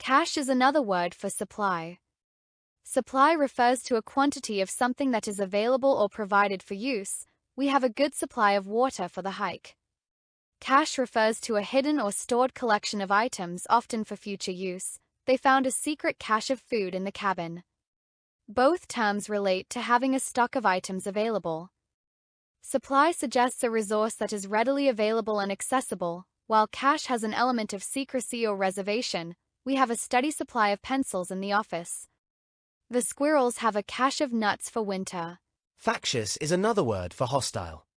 Cash is another word for supply. Supply refers to a quantity of something that is available or provided for use. We have a good supply of water for the hike. Cache refers to a hidden or stored collection of items, often for future use. They found a secret cache of food in the cabin. Both terms relate to having a stock of items available. Supply suggests a resource that is readily available and accessible, while cache has an element of secrecy or reservation. We have a steady supply of pencils in the office. The squirrels have a cache of nuts for winter. Factious is another word for hostile.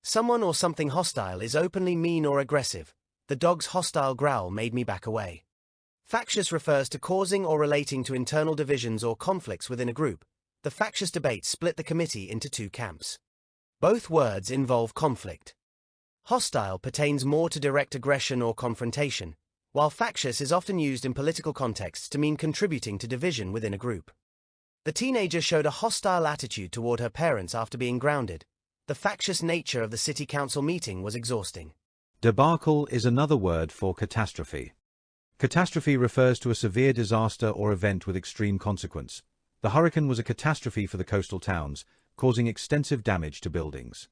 Someone or something hostile is openly mean or aggressive. The dog's hostile growl made me back away. Factious refers to causing or relating to internal divisions or conflicts within a group. The factious debate split the committee into two camps. Both words involve conflict. Hostile pertains more to direct aggression or confrontation, while factious is often used in political contexts to mean contributing to division within a group. The teenager showed a hostile attitude toward her parents after being grounded. The factious nature of the city council meeting was exhausting. Debacle is another word for catastrophe. Catastrophe refers to a severe disaster or event with extreme consequence. The hurricane was a catastrophe for the coastal towns, causing extensive damage to buildings.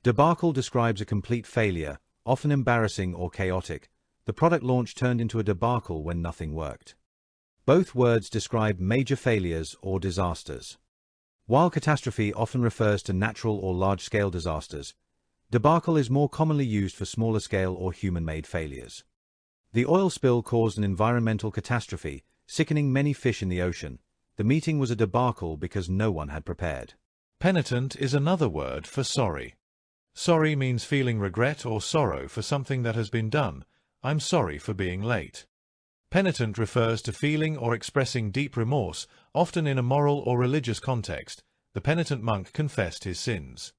Debacle describes a complete failure, often embarrassing or chaotic. The product launch turned into a debacle when nothing worked. Both words describe major failures or disasters. While catastrophe often refers to natural or large-scale disasters, debacle is more commonly used for smaller-scale or human-made failures. The oil spill caused an environmental catastrophe, sickening many fish in the ocean. The meeting was a debacle because no one had prepared. Penitent is another word for sorry. Sorry means feeling regret or sorrow for something that has been done. I'm sorry for being late. Penitent refers to feeling or expressing deep remorse, often in a moral or religious context. The penitent monk confessed his sins.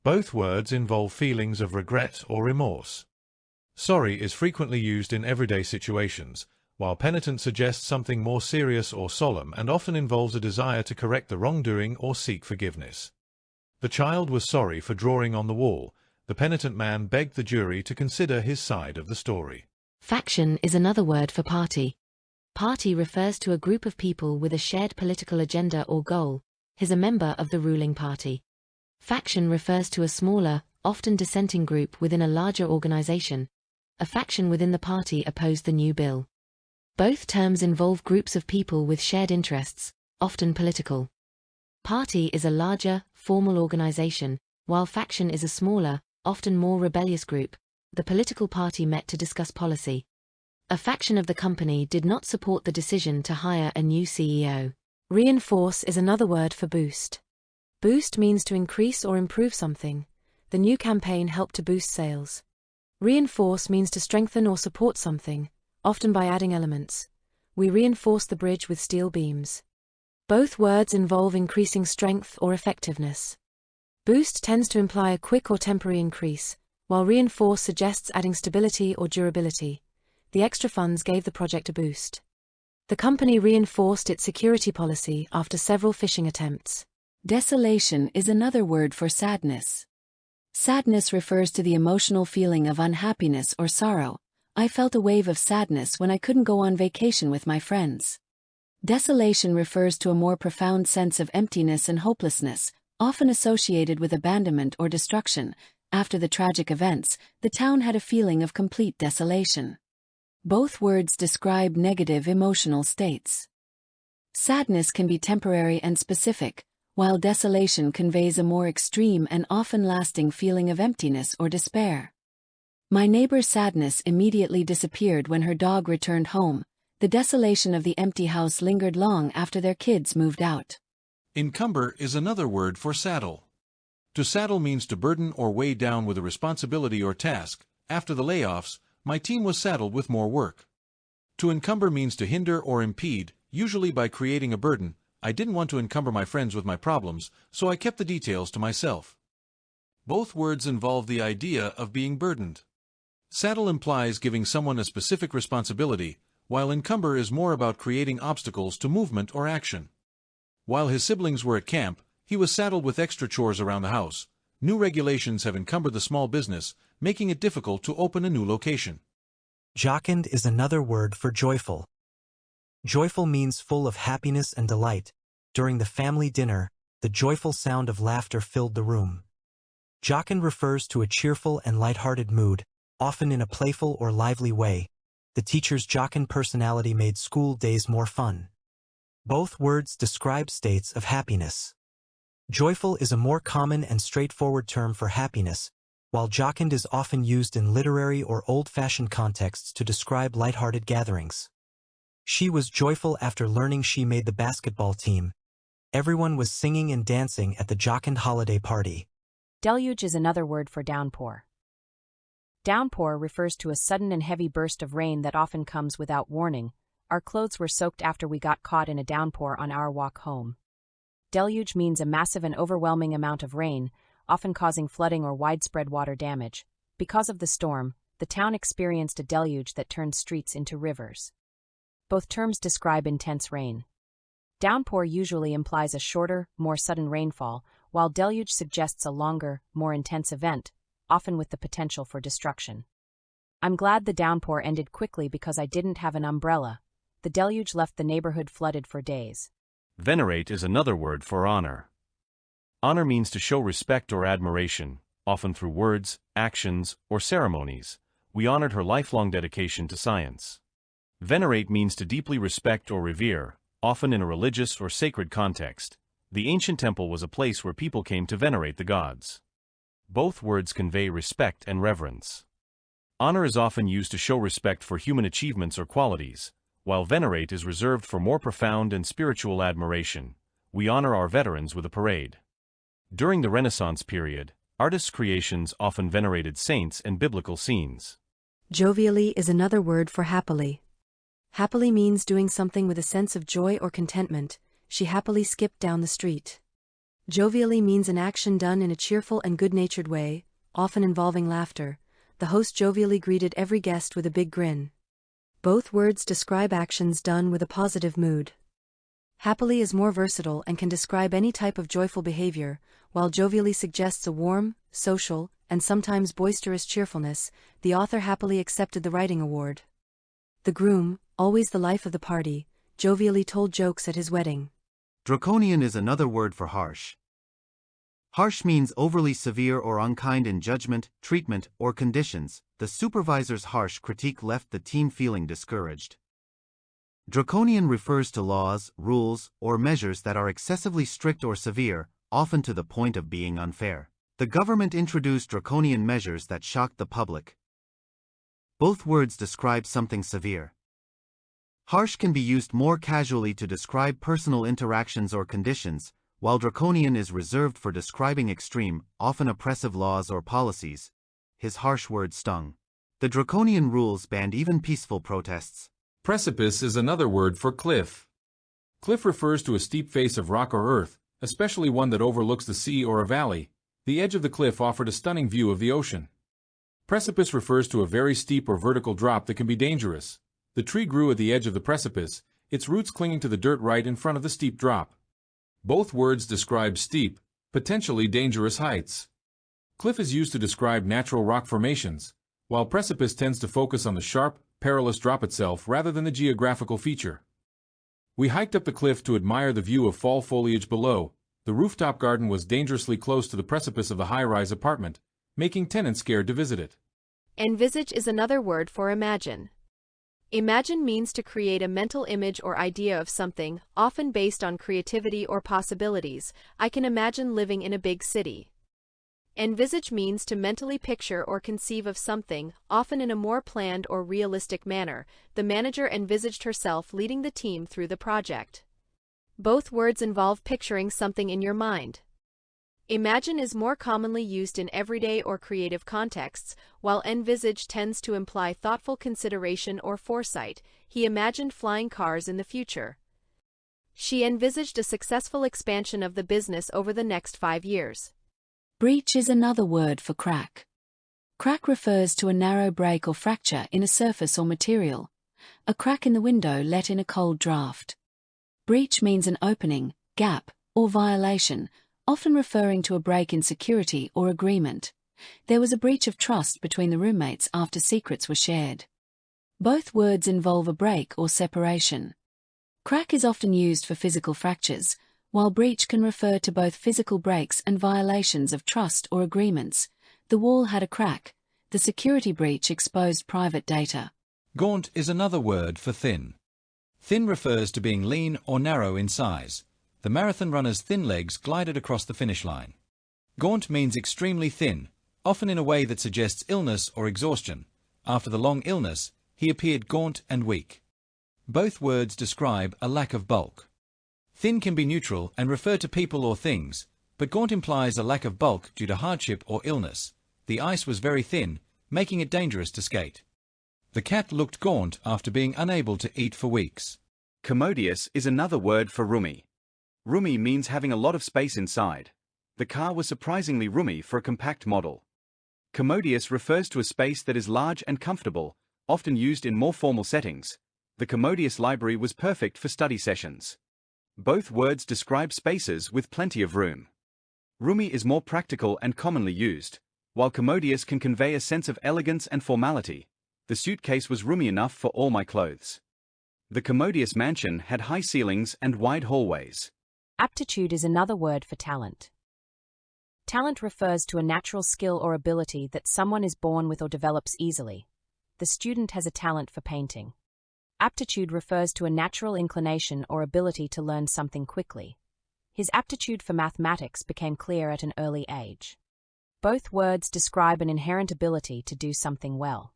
Both words involve feelings of regret or remorse. Sorry is frequently used in everyday situations, while penitent suggests something more serious or solemn and often involves a desire to correct the wrongdoing or seek forgiveness. The child was sorry for drawing on the wall. The penitent man begged the jury to consider his side of the story. Faction is another word for party. Party refers to a group of people with a shared political agenda or goal. He is a member of the ruling party. Faction refers to a smaller, often dissenting group within a larger organization. A faction within the party opposed the new bill. Both terms involve groups of people with shared interests, often political. Party is a larger, formal organization, while faction is a smaller, often more rebellious group. The political party met to discuss policy. A faction of the company did not support the decision to hire a new CEO. Reinforce is another word for boost. Boost means to increase or improve something. The new campaign helped to boost sales. Reinforce means to strengthen or support something, often by adding elements. We reinforced the bridge with steel beams. Both words involve increasing strength or effectiveness. Boost tends to imply a quick or temporary increase, while reinforce suggests adding stability or durability. The extra funds gave the project a boost. The company reinforced its security policy after several phishing attempts. Desolation is another word for sadness. Sadness refers to the emotional feeling of unhappiness or sorrow. I felt a wave of sadness when I couldn't go on vacation with my friends. Desolation refers to a more profound sense of emptiness and hopelessness, often associated with abandonment or destruction. After the tragic events, the town had a feeling of complete desolation. Both words describe negative emotional states. Sadness can be temporary and specific, while desolation conveys a more extreme and often lasting feeling of emptiness or despair. My neighbor's sadness immediately disappeared when her dog returned home. The desolation of the empty house lingered long after their kids moved out. Encumber is another word for saddle. To saddle means to burden or weigh down with a responsibility or task. After the layoffs, my team was saddled with more work. To encumber means to hinder or impede, usually by creating a burden. I didn't want to encumber my friends with my problems, so I kept the details to myself. Both words involve the idea of being burdened. Saddle implies giving someone a specific responsibility, while encumber is more about creating obstacles to movement or action. While his siblings were at camp, he was saddled with extra chores around the house. New regulations have encumbered the small business, making it difficult to open a new location. Jocund is another word for joyful. Joyful means full of happiness and delight. During the family dinner, the joyful sound of laughter filled the room. Jocund refers to a cheerful and light-hearted mood, often in a playful or lively way. The teacher's jocund personality made school days more fun. Both words describe states of happiness. Joyful is a more common and straightforward term for happiness, while jocund is often used in literary or old-fashioned contexts to describe light-hearted gatherings. She was joyful after learning she made the basketball team. Everyone was singing and dancing at the jocund holiday party. Deluge is another word for downpour. Downpour refers to a sudden and heavy burst of rain that often comes without warning. Our clothes were soaked after we got caught in a downpour on our walk home. Deluge means a massive and overwhelming amount of rain, often causing flooding or widespread water damage. Because of the storm, the town experienced a deluge that turned streets into rivers. Both terms describe intense rain. Downpour usually implies a shorter, more sudden rainfall, while deluge suggests a longer, more intense event, often with the potential for destruction. I'm glad the downpour ended quickly because I didn't have an umbrella. The deluge left the neighborhood flooded for days. Venerate is another word for honor. Honor means to show respect or admiration, often through words, actions, or ceremonies. We honored her lifelong dedication to science. Venerate means to deeply respect or revere, often in a religious or sacred context. The ancient temple was a place where people came to venerate the gods. Both words convey respect and reverence. Honor is often used to show respect for human achievements or qualities, while venerate is reserved for more profound and spiritual admiration. We honor our veterans with a parade. During the Renaissance period, artists' creations often venerated saints and biblical scenes. Jovially is another word for happily. Happily means doing something with a sense of joy or contentment. She happily skipped down the street. Jovially means an action done in a cheerful and good-natured way, often involving laughter. The host jovially greeted every guest with a big grin. Both words describe actions done with a positive mood. Happily is more versatile and can describe any type of joyful behavior, while jovially suggests a warm, social, and sometimes boisterous cheerfulness. The author happily accepted the writing award. The groom, always the life of the party, jovially told jokes at his wedding. Draconian is another word for harsh. Harsh means overly severe or unkind in judgment, treatment, or conditions. The supervisor's harsh critique left the team feeling discouraged. Draconian refers to laws, rules, or measures that are excessively strict or severe, often to the point of being unfair. The government introduced draconian measures that shocked the public. Both words describe something severe. Harsh can be used more casually to describe personal interactions or conditions, while draconian is reserved for describing extreme, often oppressive laws or policies. His harsh words stung. The draconian rules banned even peaceful protests. Precipice is another word for cliff. Cliff refers to a steep face of rock or earth, especially one that overlooks the sea or a valley. The edge of the cliff offered a stunning view of the ocean. Precipice refers to a very steep or vertical drop that can be dangerous. The tree grew at the edge of the precipice, its roots clinging to the dirt right in front of the steep drop. Both words describe steep, potentially dangerous heights. Cliff is used to describe natural rock formations, while precipice tends to focus on the sharp, perilous drop itself rather than the geographical feature. We hiked up the cliff to admire the view of fall foliage below. The rooftop garden was dangerously close to the precipice of the high-rise apartment, making tenants scared to visit it. Envisage is another word for imagine. Imagine means to create a mental image or idea of something, often based on creativity or possibilities. I can imagine living in a big city. Envisage means to mentally picture or conceive of something, often in a more planned or realistic manner. The manager envisaged herself leading the team through the project. Both words involve picturing something in your mind. Imagine is more commonly used in everyday or creative contexts, while envisage tends to imply thoughtful consideration or foresight. He imagined flying cars in the future. She envisaged a successful expansion of the business over the next 5 years. Breach is another word for crack. Crack refers to a narrow break or fracture in a surface or material. A crack in the window let in a cold draft. Breach means an opening, gap, or violation, often referring to a break in security or agreement. There was a breach of trust between the roommates after secrets were shared. Both words involve a break or separation. Crack is often used for physical fractures, while breach can refer to both physical breaks and violations of trust or agreements. The wall had a crack. The security breach exposed private data. Gaunt is another word for thin. Thin refers to being lean or narrow in size. The marathon runner's thin legs glided across the finish line. Gaunt means extremely thin, often in a way that suggests illness or exhaustion. After the long illness, he appeared gaunt and weak. Both words describe a lack of bulk. Thin can be neutral and refer to people or things, but gaunt implies a lack of bulk due to hardship or illness. The ice was very thin, making it dangerous to skate. The cat looked gaunt after being unable to eat for weeks. Commodious is another word for roomy. Roomy means having a lot of space inside. The car was surprisingly roomy for a compact model. Commodious refers to a space that is large and comfortable, often used in more formal settings. The commodious library was perfect for study sessions. Both words describe spaces with plenty of room. Roomy is more practical and commonly used, while commodious can convey a sense of elegance and formality. The suitcase was roomy enough for all my clothes. The commodious mansion had high ceilings and wide hallways. Aptitude is another word for talent. Talent refers to a natural skill or ability that someone is born with or develops easily. The student has a talent for painting. Aptitude refers to a natural inclination or ability to learn something quickly. His aptitude for mathematics became clear at an early age. Both words describe an inherent ability to do something well.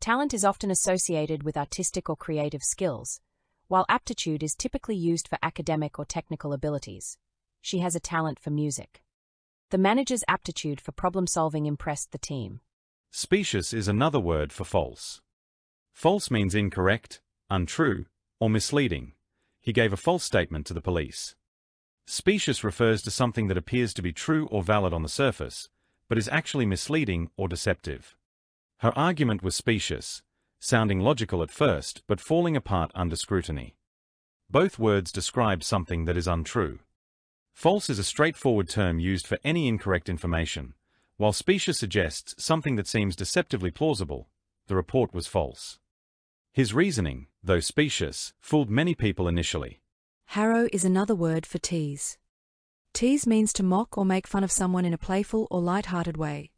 Talent is often associated with artistic or creative skills, while aptitude is typically used for academic or technical abilities. She has a talent for music. The manager's aptitude for problem-solving impressed the team. Specious is another word for false. False means incorrect, untrue, or misleading. He gave a false statement to the police. Specious refers to something that appears to be true or valid on the surface, but is actually misleading or deceptive. Her argument was specious, sounding logical at first but falling apart under scrutiny. Both words describe something that is untrue. False is a straightforward term used for any incorrect information, while specious suggests something that seems deceptively plausible. The report was false. His reasoning, though specious, fooled many people initially. Harrow is another word for tease. Tease means to mock or make fun of someone in a playful or light-hearted way.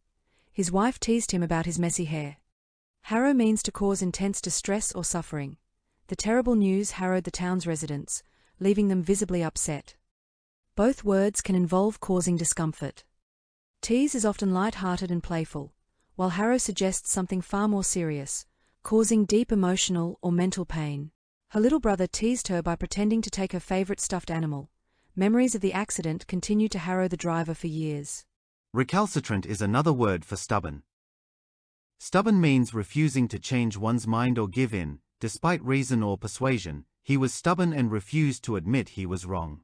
His wife teased him about his messy hair. Harrow means to cause intense distress or suffering. The terrible news harrowed the town's residents, leaving them visibly upset. Both words can involve causing discomfort. Tease is often light-hearted and playful, while harrow suggests something far more serious, causing deep emotional or mental pain. Her little brother teased her by pretending to take her favorite stuffed animal. Memories of the accident continued to harrow the driver for years. Recalcitrant is another word for stubborn. Stubborn means refusing to change one's mind or give in, despite reason or persuasion. He was stubborn and refused to admit he was wrong.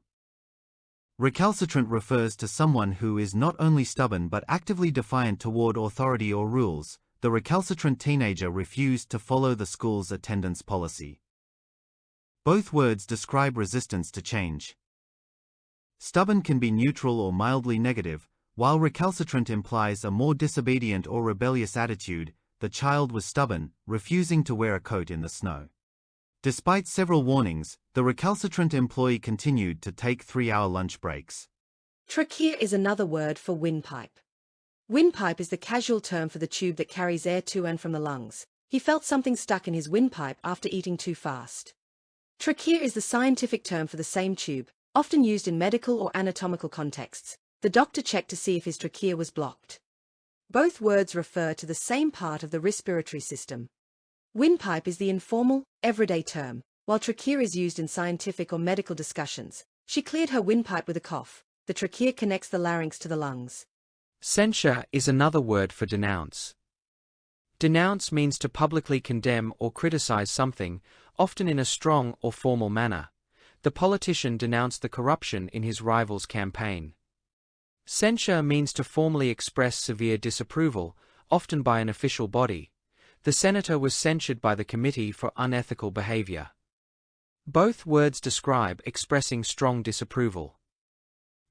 Recalcitrant refers to someone who is not only stubborn but actively defiant toward authority or rules. The recalcitrant teenager refused to follow the school's attendance policy. Both words describe resistance to change. Stubborn can be neutral or mildly negative, while recalcitrant implies a more disobedient or rebellious attitude. The child was stubborn, refusing to wear a coat in the snow. Despite several warnings, the recalcitrant employee continued to take 3-hour lunch breaks. Trachea is another word for windpipe. Windpipe is the casual term for the tube that carries air to and from the lungs. He felt something stuck in his windpipe after eating too fast. Trachea is the scientific term for the same tube, often used in medical or anatomical contexts. The doctor checked to see if his trachea was blocked. Both words refer to the same part of the respiratory system. Windpipe is the informal, everyday term, while trachea is used in scientific or medical discussions. She cleared her windpipe with a cough. The trachea connects the larynx to the lungs. Censure is another word for denounce. Denounce means to publicly condemn or criticize something, often in a strong or formal manner. The politician denounced the corruption in his rival's campaign. Censure means to formally express severe disapproval, often by an official body. The senator was censured by the committee for unethical behavior. Both words describe expressing strong disapproval.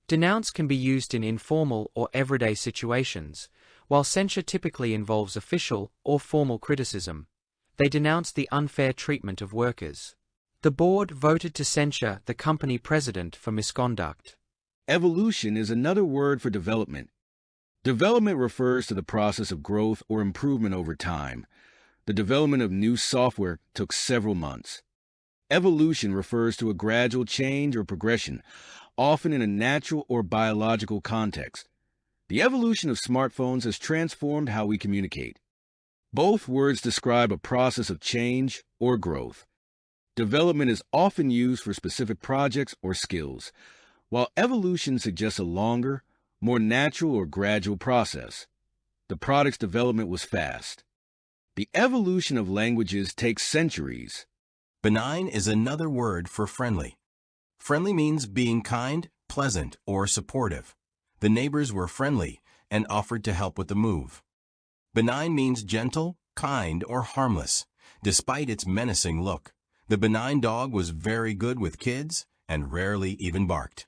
Denounce can be used in informal or everyday situations, while censure typically involves official or formal criticism. They denounce the unfair treatment of workers. The board voted to censure the company president for misconduct. Evolution is another word for development. Development refers to the process of growth or improvement over time. The development of new software took several months. Evolution refers to a gradual change or progression, often in a natural or biological context. The evolution of smartphones has transformed how we communicate. Both words describe a process of change or growth. Development is often used for specific projects or skills, while evolution suggests a longer, more natural or gradual process. The product's development was fast. The evolution of languages takes centuries. Benign is another word for friendly. Friendly means being kind, pleasant, or supportive. The neighbors were friendly and offered to help with the move. Benign means gentle, kind, or harmless, despite its menacing look. The benign dog was very good with kids and rarely even barked.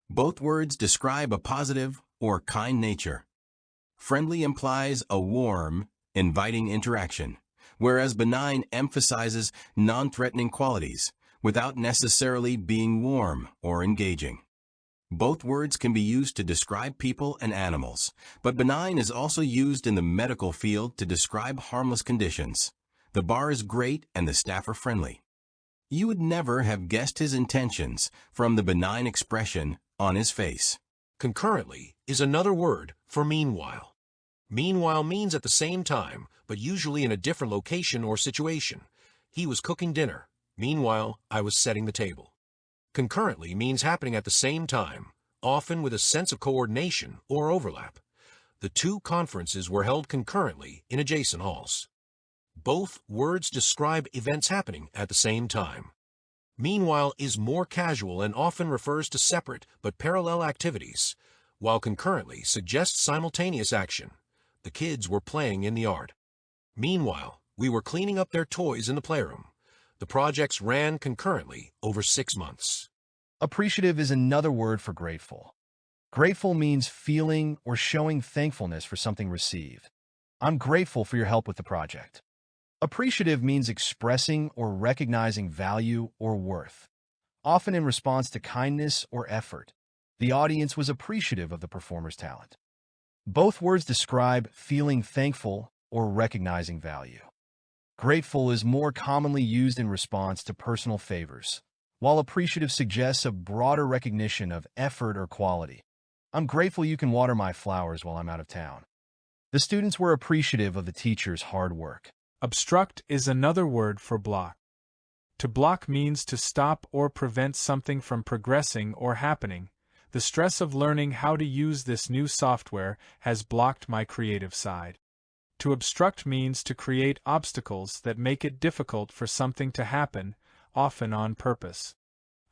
Both words describe a positive or kind nature. Friendly implies a warm, inviting interaction, whereas benign emphasizes non-threatening qualities without necessarily being warm or engaging. Both words can be used to describe people and animals, but benign is also used in the medical field to describe harmless conditions. The bar is great and the staff are friendly. You would never have guessed his intentions from the benign expression on his face. Concurrently is another word for meanwhile. Meanwhile means at the same time, but usually in a different location or situation. He was cooking dinner. Meanwhile, I was setting the table. Concurrently means happening at the same time, often with a sense of coordination or overlap. The two conferences were held concurrently in adjacent halls. Both words describe events happening at the same time. Meanwhile is more casual and often refers to separate but parallel activities, while concurrently suggests simultaneous action. The kids were playing in the yard. Meanwhile, we were cleaning up their toys in the playroom. The projects ran concurrently over 6 months. Appreciative is another word for grateful. Grateful means feeling or showing thankfulness for something received. I'm grateful for your help with the project. Appreciative means expressing or recognizing value or worth, often in response to kindness or effort. The audience was appreciative of the performer's talent. Both words describe feeling thankful or recognizing value. Grateful is more commonly used in response to personal favors, while appreciative suggests a broader recognition of effort or quality. I'm grateful you can water my flowers while I'm out of town. The students were appreciative of the teacher's hard work. Obstruct is another word for block. To block means to stop or prevent something from progressing or happening. The stress of learning how to use this new software has blocked my creative side. To obstruct means to create obstacles that make it difficult for something to happen, often on purpose.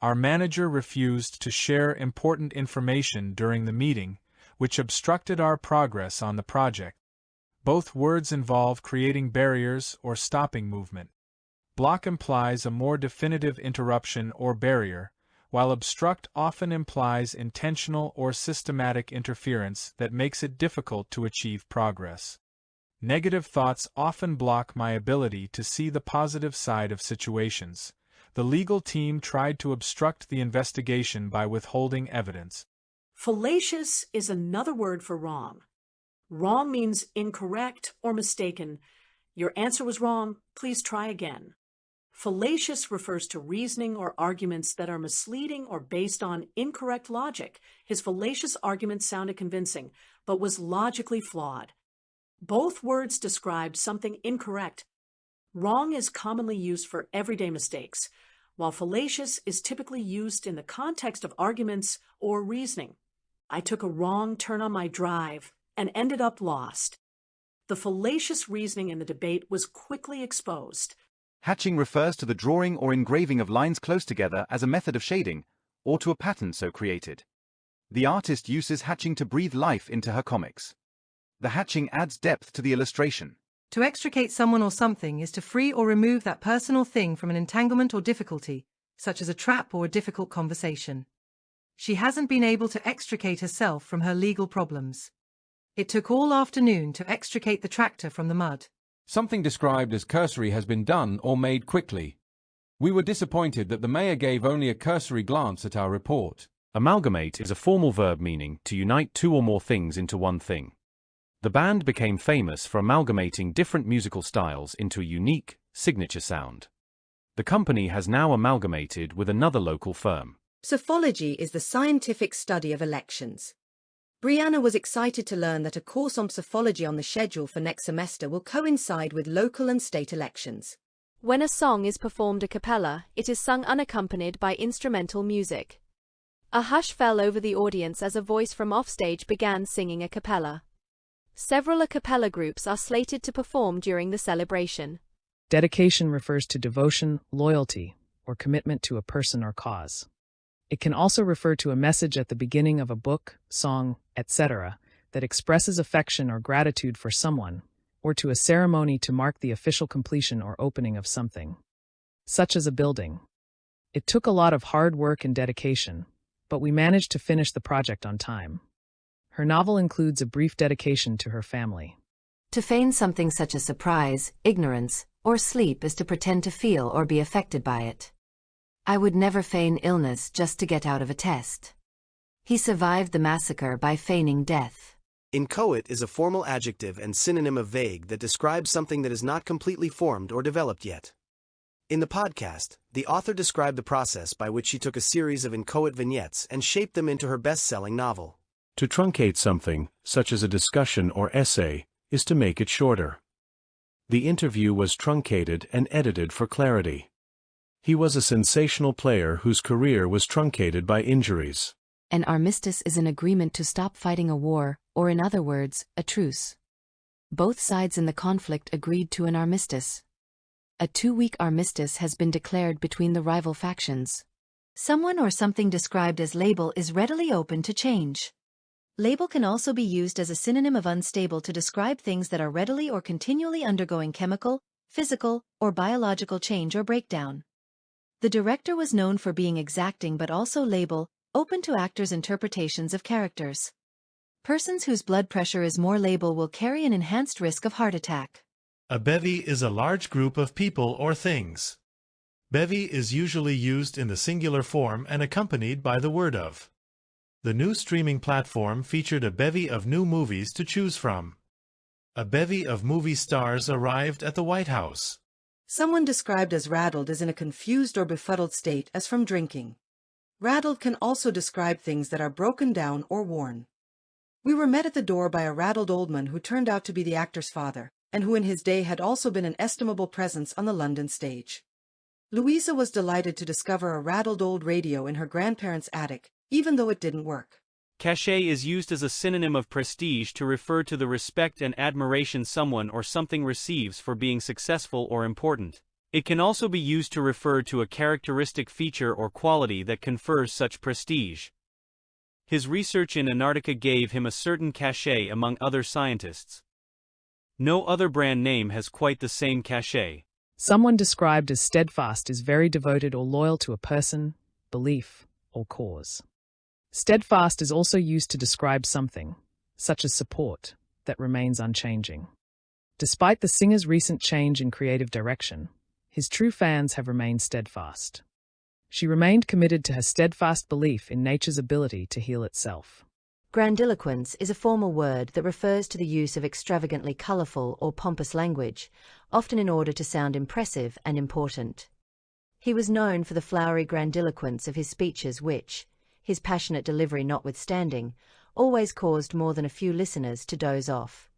Our manager refused to share important information during the meeting, which obstructed our progress on the project. Both words involve creating barriers or stopping movement. Block implies a more definitive interruption or barrier, while obstruct often implies intentional or systematic interference that makes it difficult to achieve progress. Negative thoughts often block my ability to see the positive side of situations. The legal team tried to obstruct the investigation by withholding evidence. Fallacious is another word for wrong. Wrong means incorrect or mistaken. Your answer was wrong. Please try again. Fallacious refers to reasoning or arguments that are misleading or based on incorrect logic. His fallacious argument sounded convincing, but was logically flawed. Both words describe something incorrect. Wrong is commonly used for everyday mistakes, while fallacious is typically used in the context of arguments or reasoning. I took a wrong turn on my drive and ended up lost. The fallacious reasoning in the debate was quickly exposed. Hatching refers to the drawing or engraving of lines close together as a method of shading, or to a pattern so created. The artist uses hatching to breathe life into her comics. The hatching adds depth to the illustration. To extricate someone or something is to free or remove that person or thing from an entanglement or difficulty, such as a trap or a difficult conversation. She hasn't been able to extricate herself from her legal problems. It took all afternoon to extricate the tractor from the mud. Something described as cursory has been done or made quickly. We were disappointed that the mayor gave only a cursory glance at our report. Amalgamate is a formal verb meaning to unite two or more things into one thing. The band became famous for amalgamating different musical styles into a unique, signature sound. The company has now amalgamated with another local firm. Psephology is the scientific study of elections. Brianna was excited to learn that a course on psephology on the schedule for next semester will coincide with local and state elections. When a song is performed a cappella, it is sung unaccompanied by instrumental music. A hush fell over the audience as a voice from offstage began singing a cappella. Several a cappella groups are slated to perform during the celebration. Dedication refers to devotion, loyalty, or commitment to a person or cause. It can also refer to a message at the beginning of a book, song, etc., that expresses affection or gratitude for someone, or to a ceremony to mark the official completion or opening of something, such as a building. It took a lot of hard work and dedication, but we managed to finish the project on time. Her novel includes a brief dedication to her family. To feign something such as surprise, ignorance, or sleep is to pretend to feel or be affected by it. I would never feign illness just to get out of a test. He survived the massacre by feigning death. Inchoate is a formal adjective and synonym of vague that describes something that is not completely formed or developed yet. In the podcast, the author described the process by which she took a series of inchoate vignettes and shaped them into her best-selling novel. To truncate something, such as a discussion or essay, is to make it shorter. The interview was truncated and edited for clarity. He was a sensational player whose career was truncated by injuries. An armistice is an agreement to stop fighting a war, or in other words, a truce. Both sides in the conflict agreed to an armistice. A 2-week armistice has been declared between the rival factions. Someone or something described as labile is readily open to change. Labile can also be used as a synonym of unstable to describe things that are readily or continually undergoing chemical, physical, or biological change or breakdown. The director was known for being exacting but also labile, open to actors' interpretations of characters. Persons whose blood pressure is more labile will carry an enhanced risk of heart attack. A bevy is a large group of people or things. Bevy is usually used in the singular form and accompanied by the word of. The new streaming platform featured a bevy of new movies to choose from. A bevy of movie stars arrived at the White House. Someone described as rattled is in a confused or befuddled state as from drinking. Rattled can also describe things that are broken down or worn. We were met at the door by a rattled old man who turned out to be the actor's father, and who in his day had also been an estimable presence on the London stage. Louisa was delighted to discover a rattled old radio in her grandparents' attic, even though it didn't work. Cachet is used as a synonym of prestige to refer to the respect and admiration someone or something receives for being successful or important. It can also be used to refer to a characteristic feature or quality that confers such prestige. His research in Antarctica gave him a certain cachet among other scientists. No other brand name has quite the same cachet. Someone described as steadfast is very devoted or loyal to a person, belief, or cause. Steadfast is also used to describe something, such as support, that remains unchanging. Despite the singer's recent change in creative direction, his true fans have remained steadfast. She remained committed to her steadfast belief in nature's ability to heal itself. Grandiloquence is a formal word that refers to the use of extravagantly colorful or pompous language, often in order to sound impressive and important. He was known for the flowery grandiloquence of his speeches which, his passionate delivery notwithstanding, always caused more than a few listeners to doze off.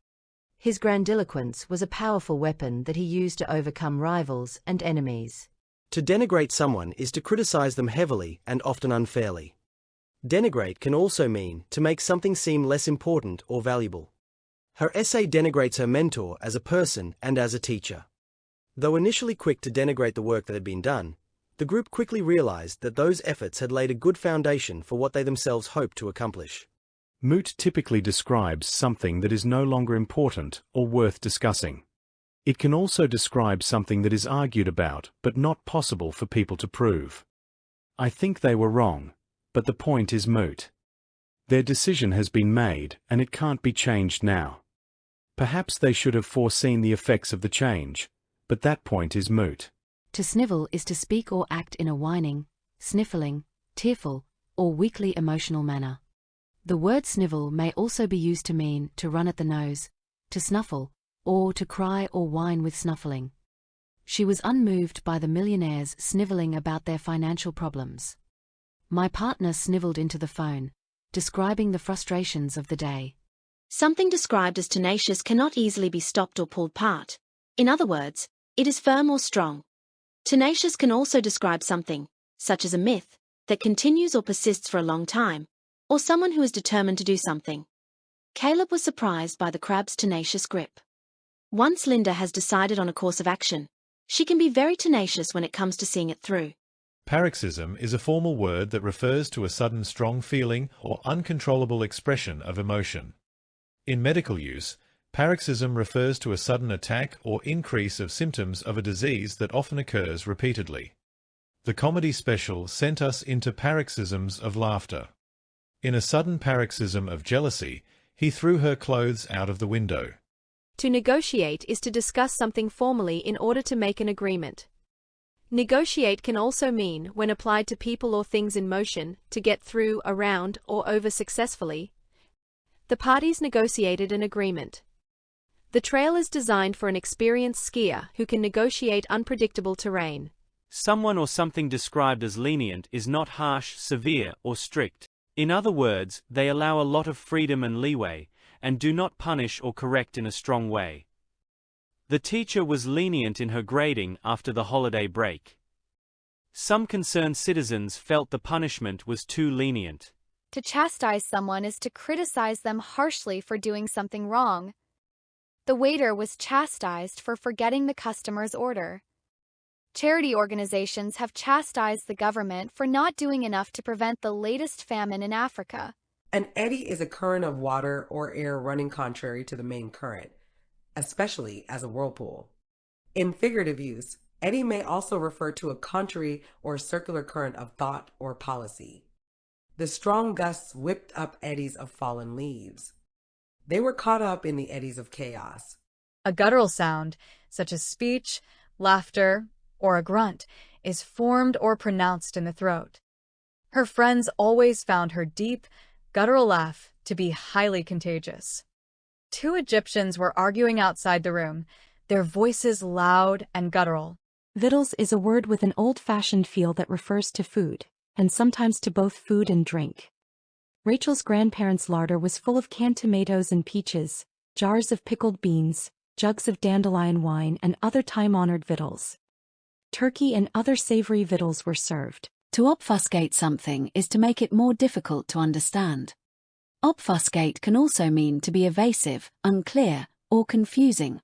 His grandiloquence was a powerful weapon that he used to overcome rivals and enemies. To denigrate someone is to criticize them heavily and often unfairly. Denigrate can also mean to make something seem less important or valuable. Her essay denigrates her mentor as a person and as a teacher. Though initially quick to denigrate the work that had been done, the group quickly realized that those efforts had laid a good foundation for what they themselves hoped to accomplish. Moot typically describes something that is no longer important or worth discussing. It can also describe something that is argued about but not possible for people to prove. I think they were wrong, but the point is moot. Their decision has been made and it can't be changed now. Perhaps they should have foreseen the effects of the change, but that point is moot. To snivel is to speak or act in a whining, sniffling, tearful, or weakly emotional manner. The word snivel may also be used to mean to run at the nose, to snuffle, or to cry or whine with snuffling. She was unmoved by the millionaires sniveling about their financial problems. My partner snivelled into the phone, describing the frustrations of the day. Something described as tenacious cannot easily be stopped or pulled apart. In other words, it is firm or strong. Tenacious can also describe something, such as a myth, that continues or persists for a long time, or someone who is determined to do something. Caleb was surprised by the crab's tenacious grip. Once Linda has decided on a course of action, she can be very tenacious when it comes to seeing it through. Paroxysm is a formal word that refers to a sudden strong feeling or uncontrollable expression of emotion. In medical use, paroxysm refers to a sudden attack or increase of symptoms of a disease that often occurs repeatedly. The comedy special sent us into paroxysms of laughter. In a sudden paroxysm of jealousy, he threw her clothes out of the window. To negotiate is to discuss something formally in order to make an agreement. Negotiate can also mean, when applied to people or things in motion, to get through, around, or over successfully. The parties negotiated an agreement. The trail is designed for an experienced skier who can negotiate unpredictable terrain. Someone or something described as lenient is not harsh, severe, or strict. In other words, they allow a lot of freedom and leeway, and do not punish or correct in a strong way. The teacher was lenient in her grading after the holiday break. Some concerned citizens felt the punishment was too lenient. To chastise someone is to criticize them harshly for doing something wrong. The waiter was chastised for forgetting the customer's order. Charity organizations have chastised the government for not doing enough to prevent the latest famine in Africa. An eddy is a current of water or air running contrary to the main current, especially as a whirlpool. In figurative use, eddy may also refer to a contrary or circular current of thought or policy. The strong gusts whipped up eddies of fallen leaves. They were caught up in the eddies of chaos. A guttural sound, such as speech, laughter, or a grunt, is formed or pronounced in the throat. Her friends always found her deep, guttural laugh to be highly contagious. Two Egyptians were arguing outside the room, their voices loud and guttural. Victuals is a word with an old-fashioned feel that refers to food, and sometimes to both food and drink. Rachel's grandparents' larder was full of canned tomatoes and peaches, jars of pickled beans, jugs of dandelion wine, and other time-honored victuals. Turkey and other savory victuals were served. To obfuscate something is to make it more difficult to understand. Obfuscate can also mean to be evasive, unclear, or confusing.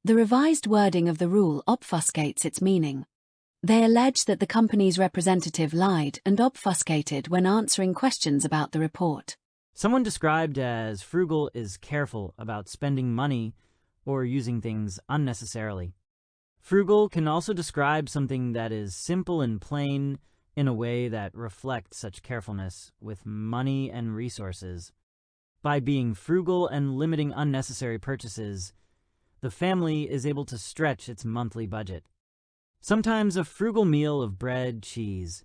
The revised wording of the rule obfuscates its meaning. They allege that the company's representative lied and obfuscated when answering questions about the report. Someone described as frugal is careful about spending money or using things unnecessarily. Frugal can also describe something that is simple and plain in a way that reflects such carefulness with money and resources. By being frugal and limiting unnecessary purchases, the family is able to stretch its monthly budget. Sometimes a frugal meal of bread, cheese,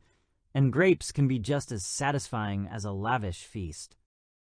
and grapes can be just as satisfying as a lavish feast.